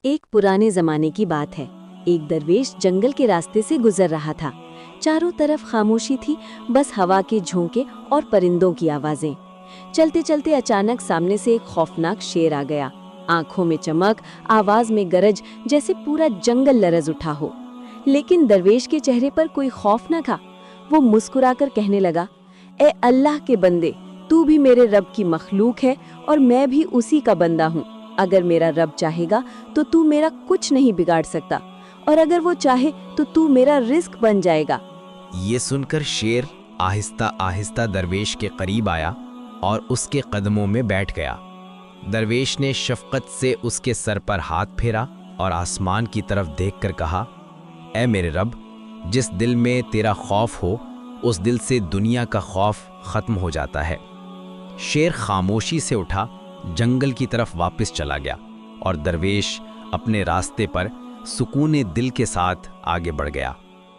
ایک پرانے زمانے کی بات ہے۔ ایک درویش جنگل کے راستے سے گزر رہا تھا۔ چاروں طرف خاموشی تھی، بس ہوا کے جھونکے اور پرندوں کی آوازیں۔ چلتے چلتے اچانک سامنے سے ایک خوفناک شیر آ گیا۔ آنکھوں میں چمک، آواز میں گرج، جیسے پورا جنگل لرز اٹھا ہو۔ لیکن درویش کے چہرے پر کوئی خوف نہ تھا۔ وہ مسکرا کر کہنے لگا، اے اللہ کے بندے، تو بھی میرے رب کی مخلوق ہے اور میں بھی اسی کا بندہ ہوں۔ اگر میرا رب چاہے گا تو میرا کچھ نہیں بگاڑ سکتا، اور اگر وہ چاہے تو میرا رزق بن جائے گا۔ یہ سن کر شیر آہستہ آہستہ درویش کے قریب آیا اور اس کے قدموں میں بیٹھ گیا۔ درویش نے شفقت سے اس کے سر پر ہاتھ پھیرا اور آسمان کی طرف دیکھ کر کہا، اے میرے رب، جس دل میں تیرا خوف ہو اس دل سے دنیا کا خوف ختم ہو جاتا ہے۔ شیر خاموشی سے اٹھا، جنگل کی طرف واپس چلا گیا اور درویش اپنے راستے پر سکون دل کے ساتھ آگے بڑھ گیا۔